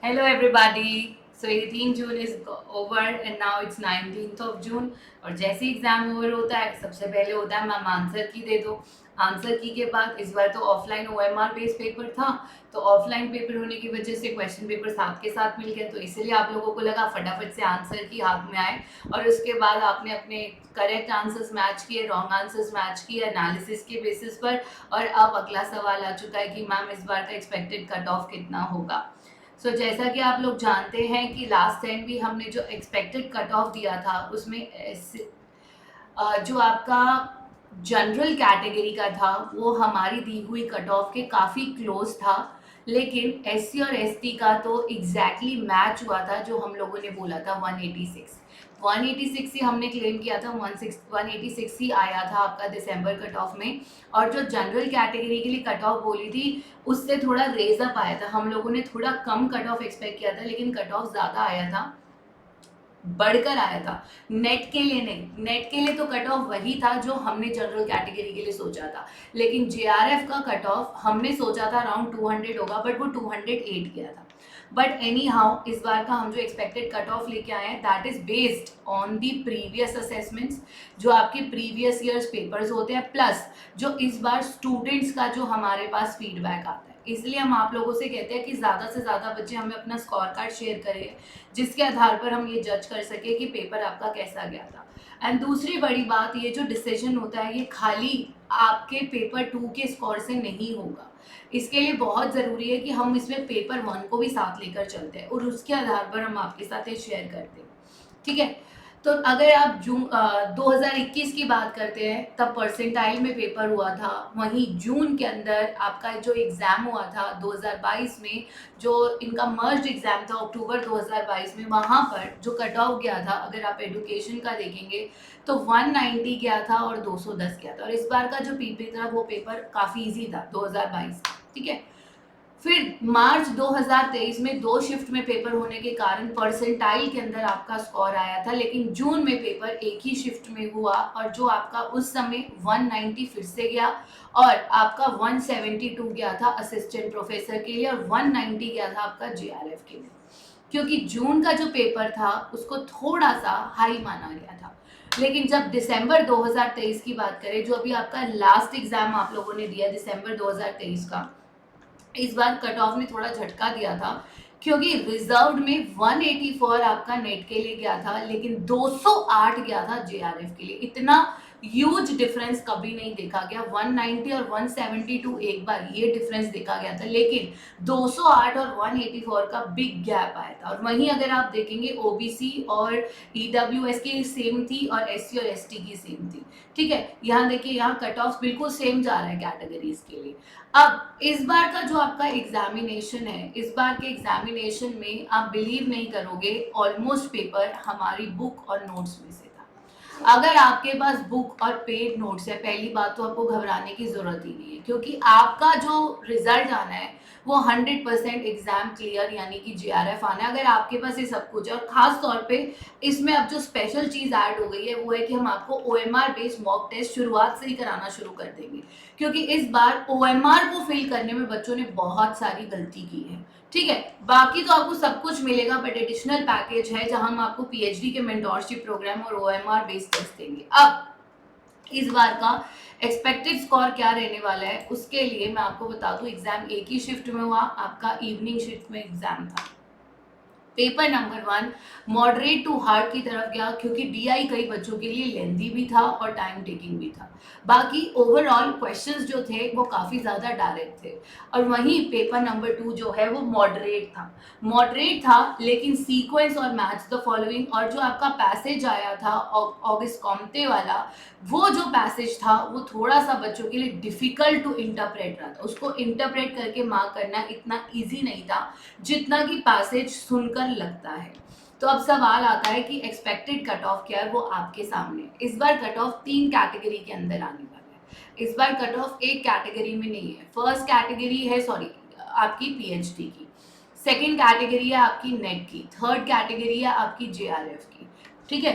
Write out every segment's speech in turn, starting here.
Hello everybody. So 18 June is over and now it's 19th of June और जैसे exam over होता है सबसे पहले होता है मैम आंसर की दे दो। आंसर की के बाद इस बार तो ऑफलाइन OMR बेस्ड पेपर था, तो ऑफलाइन पेपर होने की वजह से क्वेश्चन पेपर साथ के साथ मिल गया, तो इसलिए आप लोगों को लगा फटाफट से आंसर की हाथ में आए और उसके बाद आपने अपने करेक्ट आंसर्स मैच किए, रॉन्ग आंसर्स मैच किए एनालिसिस के बेसिस पर। और अब अगला सवाल आ चुका है कि मैम इस बार का एक्सपेक्टेड कट ऑफ कितना होगा। जैसा कि आप लोग जानते हैं कि लास्ट टाइम भी हमने जो एक्सपेक्टेड कट ऑफ दिया था उसमें जो आपका जनरल कैटेगरी का था वो हमारी दी हुई कट ऑफ के काफ़ी क्लोज था, लेकिन SC और ST का तो एग्जैक्टली मैच हुआ था जो हम लोगों ने बोला था 186। 186 ही हमने क्लेम किया था, 186 ही आया था आपका दिसंबर कट ऑफ में। और जो जनरल कैटेगरी के लिए कट ऑफ बोली थी उससे थोड़ा रेज अप आया था, हम लोगों ने थोड़ा कम कट ऑफ एक्सपेक्ट किया था लेकिन कट ऑफ ज़्यादा आया था, बढ़कर आया था। नेट के लिए नहीं, नेट के लिए तो कट ऑफ वही था जो हमने जनरल कैटेगरी के लिए सोचा था, लेकिन JRF का कट ऑफ हमने सोचा था अराउंड 200 होगा बट वो 208 गया था। बट एनी हाउ इस बार का हम जो एक्सपेक्टेड कट ऑफ लेके आए हैं that is based on the previous assessments, जो आपके प्रीवियस ईयर्स पेपर्स होते हैं प्लस जो इस बार स्टूडेंट्स का जो हमारे पास फीडबैक आता है। इसलिए हम आप लोगों से कहते हैं कि ज़्यादा से ज़्यादा बच्चे हमें अपना स्कोर कार्ड शेयर करें जिसके आधार पर हम ये जज कर सके कि पेपर आपका कैसा गया था। एंड दूसरी बड़ी बात, ये जो डिसीजन होता है ये खाली आपके पेपर 2 के स्कोर से नहीं होगा, इसके लिए बहुत ज़रूरी है कि हम इसमें पेपर 1 को भी साथ लेकर चलते हैं और उसके आधार पर हम आपके साथ ये शेयर करते हैं। ठीक है, तो अगर आप 2021 की बात करते हैं तब परसेंटाइल में पेपर हुआ था, वहीं जून के अंदर आपका जो एग्ज़ाम हुआ था 2022 में, जो इनका मर्ज एग्ज़ाम था अक्टूबर 2022 में, वहाँ पर जो कट ऑफ गया था अगर आप एजुकेशन का देखेंगे तो 190 गया था और 210 गया था। और इस बार का जो पेपर था वो पेपर काफ़ी ईजी था 2022 का। ठीक है, फिर मार्च 2023 में 2 शिफ्ट में पेपर होने के कारण परसेंटाइल के अंदर आपका स्कोर आया था, लेकिन जून में पेपर एक ही शिफ्ट में हुआ और जो आपका उस समय 190 फिर से गया और आपका 172 गया था असिस्टेंट प्रोफेसर के लिए और 190 गया था आपका JRF के लिए, क्योंकि जून का जो पेपर था उसको थोड़ा सा हाई माना गया था। लेकिन जब दिसंबर 2023 की बात करें, जो अभी आपका लास्ट एग्जाम आप लोगों ने दिया दिसंबर 2023 का, इस बार कट ऑफ ने थोड़ा झटका दिया था क्योंकि रिजर्व्ड में 184 आपका नेट के लिए गया था लेकिन 208 गया था JRF के लिए। इतना ह्यूज डिफरेंस कभी नहीं देखा गया। 190 और 172 एक बार ये डिफरेंस देखा गया था, लेकिन 208 और 184 का बिग गैप आया था। और वहीं अगर आप देखेंगे OBC और EWS की सेम थी और SC और ST की सेम थी। ठीक है, यहाँ देखिए, यहाँ कट ऑफ बिल्कुल सेम जा रहा है कैटेगरीज के लिए। अब इस बार का जो आपका एग्जामिनेशन है, इस बार के एग्जामिनेशन में आप बिलीव नहीं करोगे, ऑलमोस्ट पेपर हमारी बुक और नोट्स में से था। अगर आपके पास बुक और पेड नोट्स है, पहली बात तो आपको घबराने की जरूरत ही नहीं है, क्योंकि आपका जो रिजल्ट आना है वो 100% एग्जाम क्लियर यानी कि JRF आना है अगर आपके पास ये सब कुछ है। और खास तौर पे इसमें अब जो स्पेशल चीज ऐड हो गई है वो है कि हम आपको OMR बेस्ड मॉक टेस्ट शुरुआत से ही कराना शुरू कर देंगे, क्योंकि इस बार OMR को फिल करने में बच्चों ने बहुत सारी गलती की है। ठीक है, बाकी तो आपको सब कुछ मिलेगा बट एडिशनल पैकेज है जहां हम आपको PhD के मेंटोरशिप प्रोग्राम और OMR बेस्ड टेस्ट देंगे। अब इस बार का एक्सपेक्टेड स्कोर क्या रहने वाला है उसके लिए मैं आपको बता दूं, एग्जाम एक ही शिफ्ट में हुआ, आपका इवनिंग शिफ्ट में एग्जाम था। Paper number 1 moderate to hard की तरफ गया क्योंकि DI कई बच्चों के लिए लेंथी भी था और टाइम टेकिंग भी था। बाकी ओवरऑल क्वेश्चंस जो थे वो काफ़ी ज़्यादा डायरेक्ट थे। और वहीं पेपर नंबर 2 जो है वो मॉडरेट था लेकिन सीक्वेंस और मैच द फॉलोइंग और जो आपका पैसेज आया था ऑगस्ट कॉम्टे वाला, वो जो पैसेज था वो थोड़ा सा बच्चों के लिए डिफिकल्ट टू इंटरप्रेट रहा था। उसको इंटरप्रेट करके मार्क करना इतना ईजी नहीं था जितना कि पैसेज सुनकर लगता है। तो अब सवाल आता है कि एक्सपेक्टेड कट ऑफ क्या है, वो आपके सामने। इस बार कट ऑफ 3 कैटेगरी के अंदर आने वाला है। इस बार कट ऑफ एक कैटेगरी में नहीं है। फर्स्ट कैटेगरी है आपकी PhD की, सेकंड कैटेगरी है आपकी नेट की, थर्ड कैटेगरी है आपकी JRF की। ठीक है,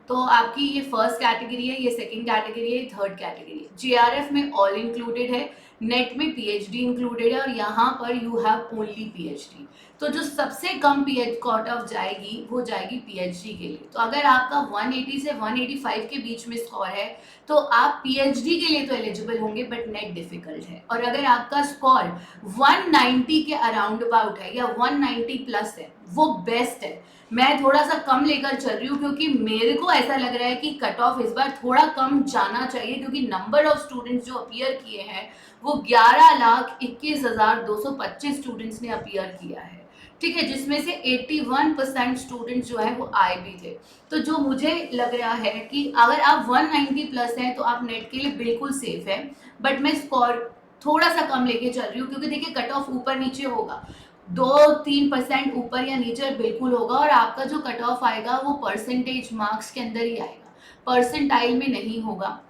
तो आपकी ये फर्स्ट कैटेगरी है, ये सेकंड कैटेगरी है, थर्ड कैटेगरी है। JRF में ऑल इंक्लूडेड है, नेट में पीएचडी इंक्लूडेड है और यहाँ पर यू हैव ओनली पीएचडी। तो जो सबसे कम कट ऑफ जाएगी वो जाएगी पीएचडी के लिए। तो अगर आपका 180 से 185 के बीच में स्कोर है तो आप पीएचडी के लिए तो एलिजिबल होंगे, बट नेट डिफिकल्ट है। और अगर आपका स्कोर 190 के अराउंड अबाउट है या 190 प्लस है, वो बेस्ट है। मैं थोड़ा सा कम लेकर चल रही हूँ क्योंकि मेरे को ऐसा लग रहा है कि कट ऑफ इस बार थोड़ा कम जाना चाहिए, क्योंकि नंबर ऑफ स्टूडेंट्स जो अपीयर किए हैं वो 11,21,225 स्टूडेंट्स ने अपीयर किया है, ठीक है, जिसमें से 81% स्टूडेंट्स जो है वो आए भी थे। तो जो मुझे लग रहा है कि अगर आप 190 प्लस हैं तो आप नेट के लिए बिल्कुल सेफ है, बट मैं स्कोर थोड़ा सा कम लेके चल रही हूँ क्योंकि देखिए कट ऑफ ऊपर नीचे होगा, 2-3% ऊपर या नीचे बिल्कुल होगा, और आपका जो कट ऑफ आएगा वो परसेंटेज मार्क्स के अंदर ही आएगा, परसेंटाइल में नहीं होगा,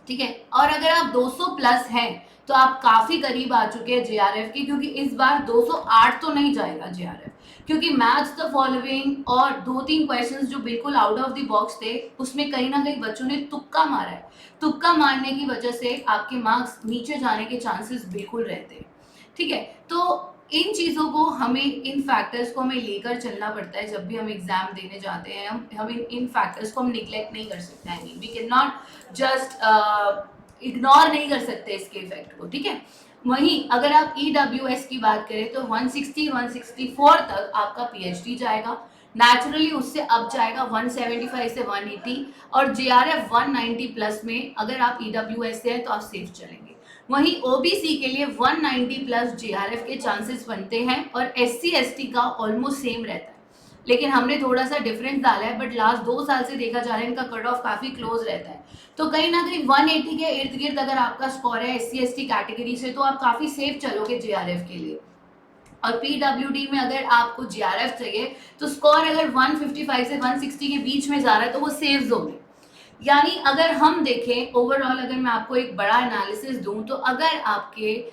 ठीक है। और अगर आप 200 प्लस हैं तो आप काफी करीब आ चुके हैं जेआरएफ के, क्योंकि इस बार 208 तो नहीं जाएगा जेआरएफ, क्योंकि मैथ्स द फॉलोइंग और 2-3 क्वेश्चंस जो बिल्कुल आउट ऑफ द बॉक्स थे उसमें कहीं ना कहीं बच्चों ने तुक्का मारा है। तुक्का मारने की वजह से आपके मार्क्स नीचे जाने के चांसेस बिल्कुल रहते हैं, ठीक है। तो इन चीज़ों को हमें, इन फैक्टर्स को हमें लेकर चलना पड़ता है जब भी हम एग्जाम देने जाते हैं। हम इन फैक्टर्स को हम निगलेक्ट नहीं कर सकते, I mean we can not just ignore नहीं कर सकते इसके इफेक्ट को, ठीक है। वहीं अगर आप EWS की बात करें तो 160-164 तक आपका पीएचडी जाएगा, नेचुरली उससे अब जाएगा 175 से 180, और JRF 190 प्लस में अगर आप EWS से हैं तो आप सेफ चलेंगे। वहीं OBC के लिए 190 प्लस JRF के चांसेस बनते हैं, और SC/ST का ऑलमोस्ट सेम रहता है, लेकिन हमने थोड़ा सा डिफरेंस डाला है, बट लास्ट 2 साल से देखा जा रहा है इनका कट ऑफ काफ़ी क्लोज रहता है। तो कहीं ना कहीं 180 के इर्द गिर्द अगर आपका स्कोर है SC/ST कैटेगरी से तो आप काफ़ी सेफ चलोगे JRF के लिए। और PWD में अगर आपको JRF चाहिए तो स्कोर अगर 155 से 160 के बीच में जा रहा है तो वो सेफ जोन है। यानी अगर हम देखें ओवरऑल, अगर मैं आपको एक बड़ा एनालिसिस दूं तो अगर आपके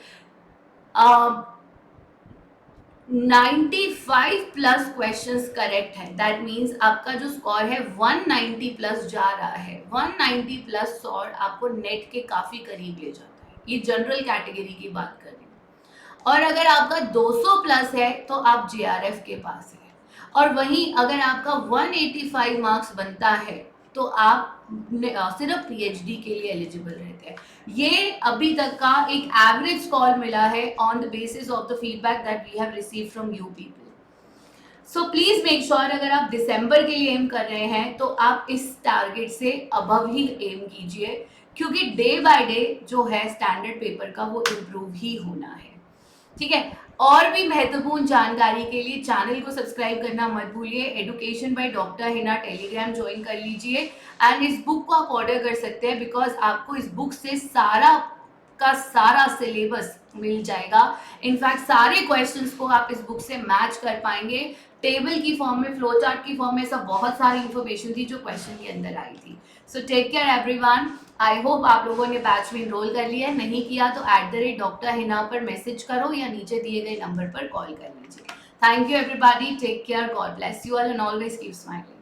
95 प्लस क्वेश्चंस करेक्ट है, दैट मीन्स आपका जो स्कोर है 190 प्लस जा रहा है, 190 प्लस स्कोर आपको नेट के काफी करीब ले जाता है। ये जनरल कैटेगरी की बात कर रही हूँ। और अगर आपका 200 प्लस है तो आप JRF के पास है, और वहीं अगर आपका 185 मार्क्स बनता है तो आप सिर्फ PhD के लिए एलिजिबल रहते हैं। ये अभी तक का एक एवरेज स्कोर मिला है on the basis of the feedback that we have received from you people. So please make sure अगर आप दिसंबर के लिए एम कर रहे हैं तो आप इस टारगेट से अबव ही एम कीजिए, क्योंकि डे बाय डे जो है स्टैंडर्ड पेपर का वो इम्प्रूव ही होना है, ठीक है। और भी महत्वपूर्ण जानकारी के लिए चैनल को सब्सक्राइब करना मत भूलिए। Education by doctor Hina Telegram join कर लीजिए, एंड इस बुक को आप ऑर्डर कर सकते हैं बिकॉज आपको इस बुक से सारा का सारा सिलेबस मिल जाएगा। इनफैक्ट सारे क्वेश्चंस को आप इस बुक से मैच कर पाएंगे, टेबल की फॉर्म में, फ्लो चार्ट की फॉर्म में, सब बहुत सारी इंफॉर्मेशन थी जो क्वेश्चन के अंदर आई थी। So take care everyone. I hope आप लोगों ने बैच में इनरोल कर लिया है, नहीं किया तो @Dr. हिना पर मैसेज करो या नीचे दिए गए नंबर पर कॉल कर लीजिए। Thank you everybody, take care, God bless you all and always keep smiling.